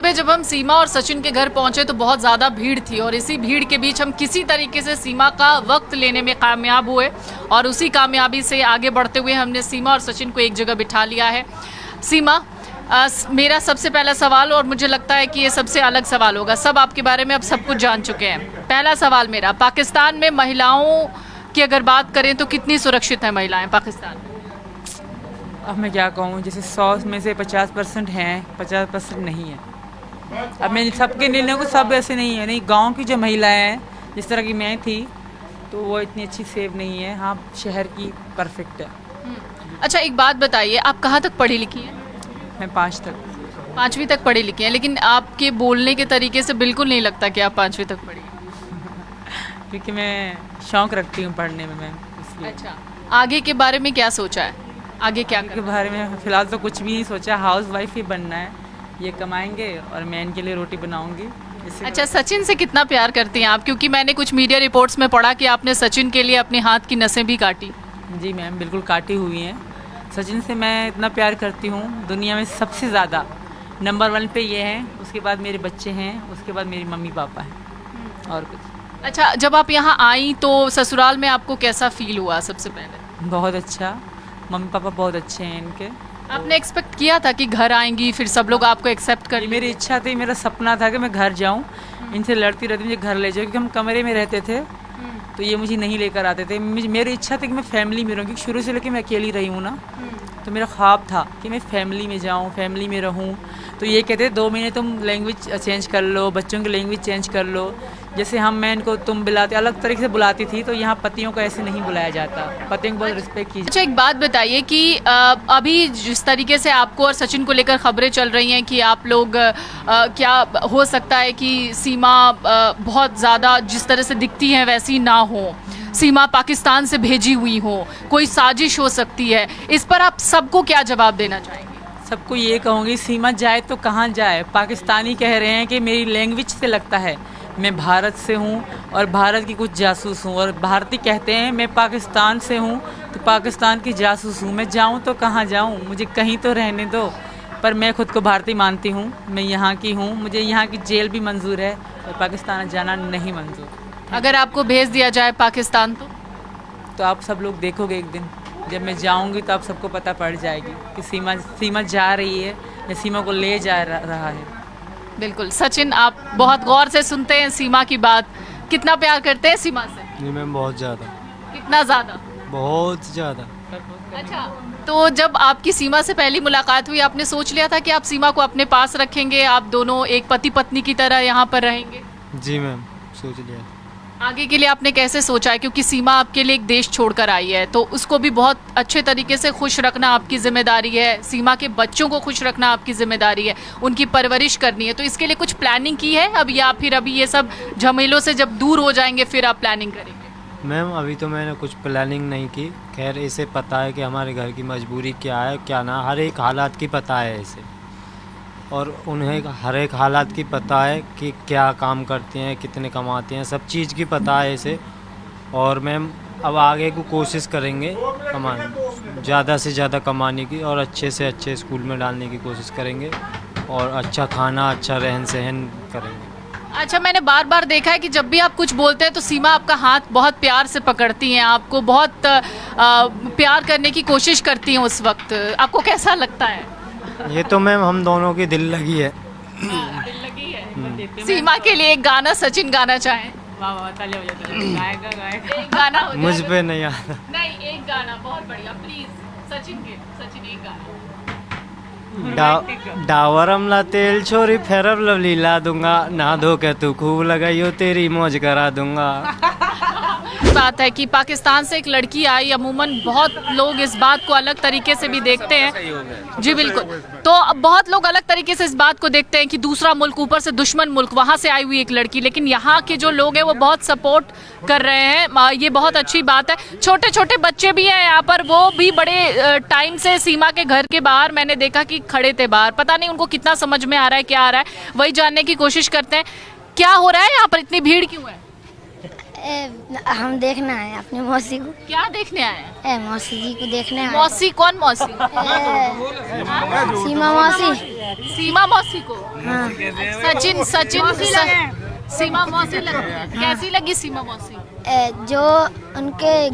सुबह जब हम सीमा और सचिन के घर पहुंचे तो बहुत ज़्यादा भीड़ थी और इसी भीड़ के बीच हम किसी तरीके से सीमा का वक्त लेने में कामयाब हुए और उसी कामयाबी से आगे बढ़ते हुए हमने सीमा और सचिन को एक जगह बिठा लिया है। सीमा, मेरा सबसे पहला सवाल, और मुझे लगता है कि ये सबसे अलग सवाल होगा, सब आपके बारे में अब सब कुछ जान चुके हैं। पहला सवाल मेरा, पाकिस्तान में महिलाओं की अगर बात करें तो कितनी सुरक्षित है महिलाएं पाकिस्तान में? अब मैं क्या कहूँ, जैसे 100 में से 50% हैं, 50% नहीं है। अब मैं सबके निर्णय को सब ऐसे नहीं है, नहीं गांव की जो महिलाएं हैं जिस तरह की मैं थी तो वो इतनी अच्छी सेव नहीं है। हाँ, शहर की परफेक्ट है। अच्छा, एक बात बताइए, आप कहाँ तक पढ़ी लिखी हैं? मैं 5 तक। 5वीं तक पढ़ी लिखी हैं, लेकिन आपके बोलने के तरीके से बिल्कुल नहीं लगता कि आप 5वीं तक पढ़ी हैं। क्योंकि मैं शौक़ रखती हूँ पढ़ने में, मैं इसलिए। अच्छा, आगे के बारे में क्या सोचा है? आगे क्या के बारे में फ़िलहाल तो कुछ भी नहीं सोचा। हाउस वाइफ ही बनना है, ये कमाएंगे और मैं इनके लिए रोटी बनाऊंगी। अच्छा, सचिन से कितना प्यार करती हैं आप? क्योंकि मैंने कुछ मीडिया रिपोर्ट्स में पढ़ा कि आपने सचिन के लिए अपने हाथ की नसें भी काटी। जी मैम, बिल्कुल काटी हुई हैं। सचिन से मैं इतना प्यार करती हूँ, दुनिया में सबसे ज़्यादा नंबर 1 पे ये हैं, उसके बाद मेरे बच्चे हैं, उसके बाद मेरी मम्मी पापा हैं और कुछ। अच्छा, जब आप यहाँ आई तो ससुराल में आपको कैसा फील हुआ? सबसे पहले बहुत अच्छा, मम्मी पापा बहुत अच्छे हैं इनके। आपने एक्सपेक्ट किया था कि घर आएंगी फिर सब लोग आपको एक्सेप्ट करें? मेरी इच्छा थी, मेरा सपना था कि मैं घर जाऊँ, इनसे लड़ती रहती, मुझे घर ले जाओ, क्योंकि हम कमरे में रहते थे तो ये मुझे नहीं लेकर आते थे। मेरी इच्छा थी कि मैं फैमिली में रहूँ, क्योंकि शुरू से लेकर मैं अकेली रही हूँ ना, तो मेरा ख्वाब था कि मैं फैमिली में जाऊँ, फैमिली में रहूँ। तो ये कहते 2 महीने तुम लैंग्वेज चेंज कर लो, बच्चों की लैंग्वेज चेंज कर लो। जैसे मैं इनको तुम बुलाते, अलग तरीके से बुलाती थी, तो यहाँ पतियों को ऐसे नहीं बुलाया जाता, पतियों को बहुत रिस्पेक्ट कीजिए। अच्छा, एक बात बताइए कि अभी जिस तरीके से आपको और सचिन को लेकर खबरें चल रही हैं कि आप लोग क्या हो सकता है कि सीमा बहुत ज़्यादा जिस तरह से दिखती हैं वैसी ना हो, सीमा पाकिस्तान से भेजी हुई हो, कोई साजिश हो सकती है, इस पर आप सबको क्या जवाब देना चाहेंगे? सबको ये कहूँगी, सीमा जाए तो कहाँ जाए। पाकिस्तानी कह रहे हैं कि मेरी लैंग्वेज से लगता है मैं भारत से हूँ और भारत की कुछ जासूस हूँ, और भारतीय कहते हैं मैं पाकिस्तान से हूँ तो पाकिस्तान की जासूस हूँ। मैं जाऊँ तो कहाँ जाऊँ, मुझे कहीं तो रहने दो। पर मैं खुद को भारतीय मानती हूँ, मैं यहाँ की हूँ, मुझे यहाँ की जेल भी मंजूर है और पाकिस्तान जाना नहीं मंजूर। अगर आपको भेज दिया जाए पाकिस्तान तो आप सब लोग देखोगे एक दिन, जब मैं जाऊँगी तो आप सबको पता पड़ जाएगी कि सीमा जा रही है या सीमा को ले जा रहा है। बिल्कुल। सचिन, आप बहुत गौर से सुनते हैं सीमा की बात, कितना प्यार करते हैं सीमा से? जी मैम, बहुत ज़्यादा। कितना ज़्यादा? बहुत ज़्यादा। अच्छा, तो जब आपकी सीमा से पहली मुलाकात हुई, आपने सोच लिया था कि आप सीमा को अपने पास रखेंगे, आप दोनों एक पति पत्नी की तरह यहाँ पर रहेंगे? जी मैम, सोच लिया। आगे के लिए आपने कैसे सोचा है? क्योंकि सीमा आपके लिए एक देश छोड़कर आई है, तो उसको भी बहुत अच्छे तरीके से खुश रखना आपकी जिम्मेदारी है, सीमा के बच्चों को खुश रखना आपकी जिम्मेदारी है, उनकी परवरिश करनी है। तो इसके लिए कुछ प्लानिंग की है अब, या फिर अभी ये सब झमेलों से जब दूर हो जाएंगे फिर आप प्लानिंग करेंगे? मैम, अभी तो मैंने कुछ प्लानिंग नहीं की। खैर, इसे पता है कि हमारे घर की मजबूरी क्या है क्या ना, हर एक हालात की पता है इसे, और उन्हें हर एक हालात की पता है कि क्या काम करते हैं, कितने कमाते हैं, सब चीज़ की पता है इसे। और मैम, अब आगे को कोशिश करेंगे कमाने, ज़्यादा से ज़्यादा कमाने की, और अच्छे से अच्छे स्कूल में डालने की कोशिश करेंगे, और अच्छा खाना, अच्छा रहन सहन करेंगे। अच्छा, मैंने बार बार देखा है कि जब भी आप कुछ बोलते हैं तो सीमा आपका हाथ बहुत प्यार से पकड़ती हैं, आपको बहुत प्यार करने की कोशिश करती हैं उस वक्त, आपको कैसा लगता है? ये तो मैम हम दोनों की दिल लगी है। दिल लगी है। सीमा के लिए एक गाना सचिन गाना चाहें? एक गाना हो मुझ जाएगा? पे नहीं आता। नहीं, एक गाना बहुत बढ़िया, प्लीज सचिन एक गाना। डावर अमला तेल छोरी फेरब लवली ला दूंगा, ना धो के तू खूब लगाइयो तेरी मौज करा दूंगा। बात है कि पाकिस्तान से एक लड़की आई, अमूमन बहुत लोग इस बात को अलग तरीके से भी देखते हैं। जी बिल्कुल, तो अब बहुत लोग अलग तरीके से इस बात को देखते हैं कि दूसरा मुल्क, ऊपर से दुश्मन मुल्क, वहाँ से आई हुई एक लड़की, लेकिन यहाँ के जो लोग हैं वो बहुत सपोर्ट कर रहे हैं, ये बहुत अच्छी बात है। छोटे छोटे बच्चे भी हैं यहाँ पर, वो भी बड़े टाइम से सीमा के घर के बाहर मैंने देखा कि खड़े थे बाहर, पता नहीं उनको कितना समझ में आ रहा है, क्या आ रहा है, वही जानने की कोशिश करते हैं। क्या हो रहा है यहाँ पर, इतनी भीड़ क्यों है? हम देखना है अपनी मौसी को। क्या देखने आए हैं? मौसी जी को देखने आए। मौसी कौन मौसी? सीमा मौसी। सीमा मौसी को? हाँ। सीमा मौसी कैसी लगी सीमा मौसी? जो उनके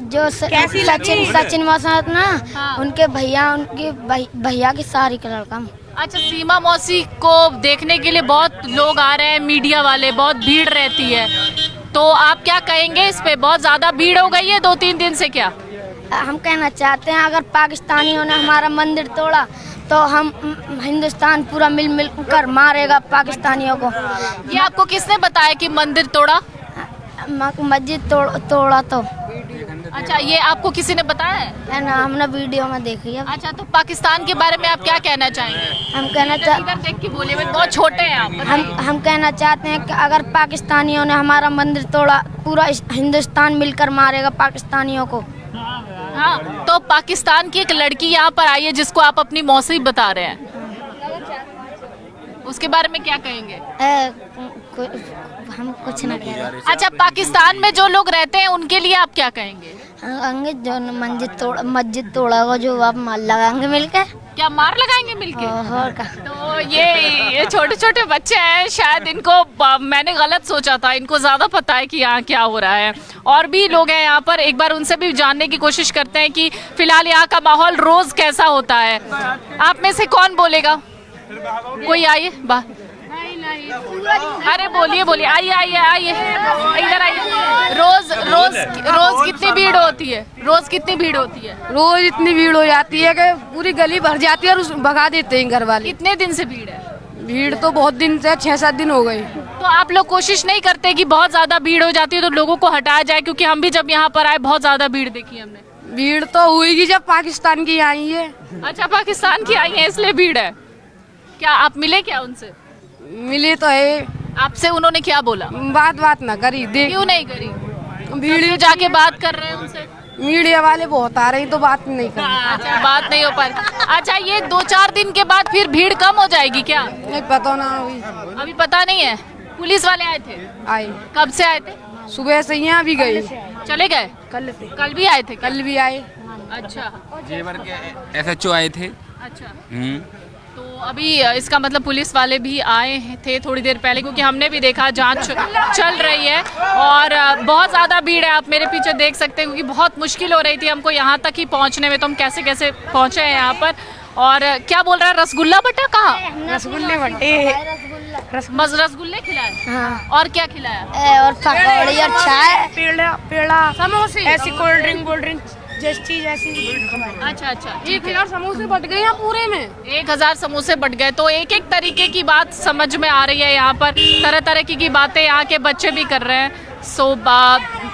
जो सचिन मौसा ना, हाँ। उनके भैया की सारी का लड़का। अच्छा, सीमा मौसी को देखने के लिए बहुत लोग आ रहे हैं, मीडिया वाले, बहुत भीड़ रहती है, तो आप क्या कहेंगे इस पे? बहुत ज्यादा भीड़ हो गई है 2-3 दिन से क्या? हम कहना चाहते हैं अगर पाकिस्तानियों ने हमारा मंदिर तोड़ा तो हम हिंदुस्तान पूरा मिल कर मारेगा पाकिस्तानियों को। ये आपको किसने बताया कि मंदिर तोड़ा? मस्जिद तोड़ा तो। अच्छा, ये आपको किसी ने बताया है ना? हमने वीडियो में देखी है। अच्छा, तो पाकिस्तान के बारे में आप क्या कहना चाहेंगे? हम कहना इधर देख के बोले, बहुत छोटे हैं आप। हम कहना चाहते हैं कि अगर पाकिस्तानियों ने हमारा मंदिर तोड़ा पूरा हिंदुस्तान मिलकर मारेगा पाकिस्तानियों को। हाँ, तो पाकिस्तान की एक लड़की यहाँ पर आई है जिसको आप अपनी मौसी बता रहे हैं, उसके बारे में क्या कहेंगे? हम कुछ ना कह रहे। अच्छा, पाकिस्तान में जो लोग रहते हैं उनके लिए आप क्या कहेंगे? जो मस्जिद तोड़ा जो आप मार लगाएंगे मिलकर। क्या मार लगाएंगे मिलके? और का। तो ये छोटे छोटे बच्चे हैं, शायद इनको मैंने गलत सोचा था, इनको ज्यादा पता है कि यहाँ क्या हो रहा है। और भी लोग हैं यहाँ पर, एक बार उनसे भी जानने की कोशिश करते हैं कि फिलहाल यहाँ का माहौल रोज कैसा होता है। आप में से कौन बोलेगा? कोई आइए बाहर। अरे बोलिए, आइए इधर आइए। रोज कितनी भीड़ होती है? रोज इतनी भीड़ हो जाती है कि पूरी गली भर जाती है और भगा देते हैं घर वाले। कितने दिन से भीड़ है? भीड़ तो बहुत दिन से 6-7 दिन हो गए। तो आप लोग कोशिश नहीं करते कि बहुत ज्यादा भीड़ हो जाती है तो लोगों को हटाया जाए? क्योंकि हम भी जब यहाँ पर आए बहुत ज्यादा भीड़ देखी हमने। भीड़ तो हुई जब पाकिस्तान की आई है। अच्छा, पाकिस्तान की आई है इसलिए भीड़ है। क्या आप मिले क्या उनसे? मिले तो है। आपसे उन्होंने क्या बोला? बात ना करी। क्यों नहीं करी? भीड़ जाके बात कर रहे हैं उनसे। मीडिया वाले बहुत आ रहे हैं तो बात नहीं कर रहे। अच्छा, बात नहीं हो पा रही। अच्छा, ये 2-4 दिन के बाद फिर भीड़ कम हो जाएगी क्या? नहीं पता ना, अभी पता नहीं है। पुलिस वाले आए थे? आए। कब से आए थे? सुबह से यहाँ भी गए। चले गए? कल भी आए थे? कल भी आए। अच्छा, जेवर के SHO आए थे। अच्छा, तो अभी इसका मतलब पुलिस वाले भी आए थे थोड़ी देर पहले, क्योंकि हमने भी देखा जांच चल रही है और बहुत ज़्यादा भीड़ है। आप मेरे पीछे देख सकते हैं, क्योंकि बहुत मुश्किल हो रही थी हमको यहाँ तक ही पहुँचने में, तो हम कैसे कैसे पहुँचे हैं यहाँ पर। और क्या बोल रहा है? रसगुल्ला बटा? कहाँ? रसगुल्ले बटे। रसगुल्ले खिलाए? हाँ। और क्या खिलाया? और पकौड़ी और चाय, पेड़ा समोसे, ऐसी कोल्ड ड्रिंक जैसी चीज ऐसी। अच्छा, ठीक है। 1000 समोसे बट गए यहाँ पूरे में। 1000 समोसे बट गए। तो एक एक तरीके की बात समझ में आ रही है यहाँ पर, तरह तरह की बातें यहाँ के बच्चे भी कर रहे हैं।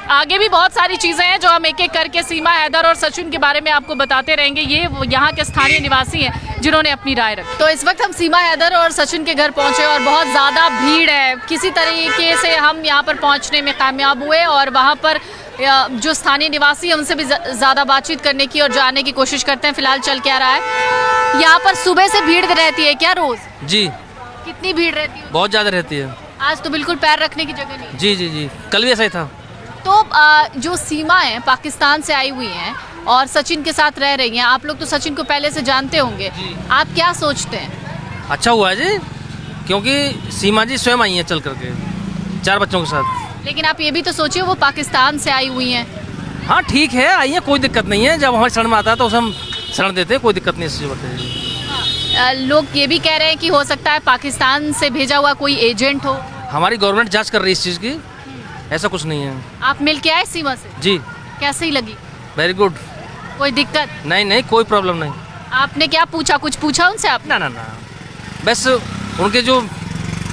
आगे भी बहुत सारी चीज़ें हैं जो हम एक एक करके सीमा हैदर और सचिन के बारे में आपको बताते रहेंगे। ये यहाँ के स्थानीय निवासी हैं जिन्होंने अपनी राय रखी। तो इस वक्त हम सीमा हैदर और सचिन के घर पहुँचे और बहुत ज़्यादा भीड़ है। किसी तरीके से हम यहाँ पर पहुँचने में कामयाब हुए और वहाँ पर जो स्थानीय निवासी हैं उनसे भी ज़्यादा बातचीत करने की और जानने की कोशिश करते हैं फिलहाल चल क्या रहा है। यहाँ पर सुबह से भीड़ रहती है क्या रोज़? जी। कितनी भीड़ रहती है? बहुत ज़्यादा रहती है। आज तो बिल्कुल पैर रखने की जगह नहीं। जी, कल भी ऐसा ही था। तो जो सीमा है पाकिस्तान से आई हुई हैं और सचिन के साथ रह रही हैं, आप लोग तो सचिन को पहले से जानते होंगे, आप क्या सोचते हैं? अच्छा हुआ है जी, क्योंकि सीमा जी स्वयं आई हैं चल करके 4 बच्चों के साथ। लेकिन आप ये भी तो सोचिए वो पाकिस्तान से आई हुई हैं। हाँ ठीक है, आई है, कोई दिक्कत नहीं है। जब हमारे शरण में आता है तो उसे हम शरण देते हैं, कोई दिक्कत नहीं है। लोग ये भी कह रहे हैं कि हो सकता है पाकिस्तान से भेजा हुआ कोई एजेंट हो। हमारी गवर्नमेंट जांच कर रही है इस चीज़ की, ऐसा कुछ नहीं है। आप मिल के आए सीमा से? जी। कैसी लगी? Very good. कोई दिक्कत? नहीं, कोई प्रॉब्लम नहीं। आपने क्या पूछा? कुछ पूछा उनसे आप? ना, बस उनके जो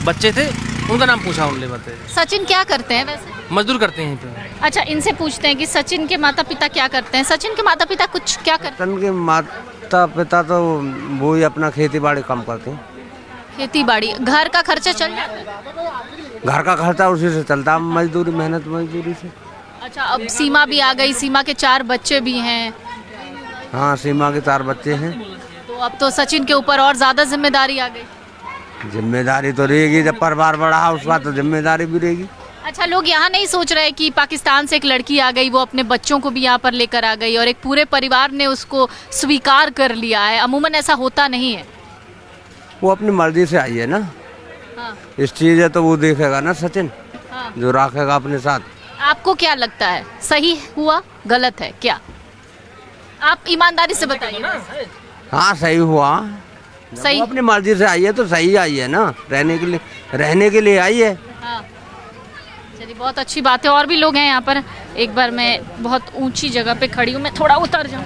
बच्चे थे उनका नाम पूछा उनने बताया। सचिन क्या करते हैं वैसे? मजदूर करते हैं यहीं पे। अच्छा, इनसे पूछते हैं कि सचिन के माता पिता क्या करते हैं। सचिन के माता पिता कुछ क्या करते हैं? सचिन के माता पिता तो वो ही अपना खेती बाड़ी काम करते हैं। खेती बाड़ी, घर का खर्चा चल जाता है? घर का खर्चा उसी से चलता है, मजदूरी मेहनत मजदूरी से। अच्छा, अब सीमा भी आ गई, सीमा के 4 बच्चे भी हैं। हाँ, सीमा के 4 बच्चे हैं। तो अब तो सचिन के ऊपर और ज़्यादा जिम्मेदारी आ गई। जिम्मेदारी तो रहेगी, जब परिवार बड़ा है उसका तो जिम्मेदारी भी रहेगी। अच्छा, लोग यहाँ नहीं सोच रहे कि पाकिस्तान से एक लड़की आ गई, वो अपने बच्चों को भी यहाँ पर लेकर आ गई और एक पूरे परिवार ने उसको स्वीकार कर लिया है। अमूमन ऐसा होता नहीं है। वो अपनी मर्जी से आई है ना, हाँ, इस चीज़ है तो वो देखेगा ना सचिन, हाँ। जो रखेगा अपने साथ। आपको क्या लगता है, सही हुआ गलत है क्या? आप ईमानदारी से बताइए। हाँ सही हुआ, सही। वो अपनी मर्जी से आई है तो सही आई है ना, रहने के लिए आई है। हाँ, चलिए बहुत अच्छी बात है। और भी लोग हैं यहाँ पर। एक बार मैं बहुत ऊंची जगह पे खड़ी हूँ, मैं थोड़ा उतर जाऊँ।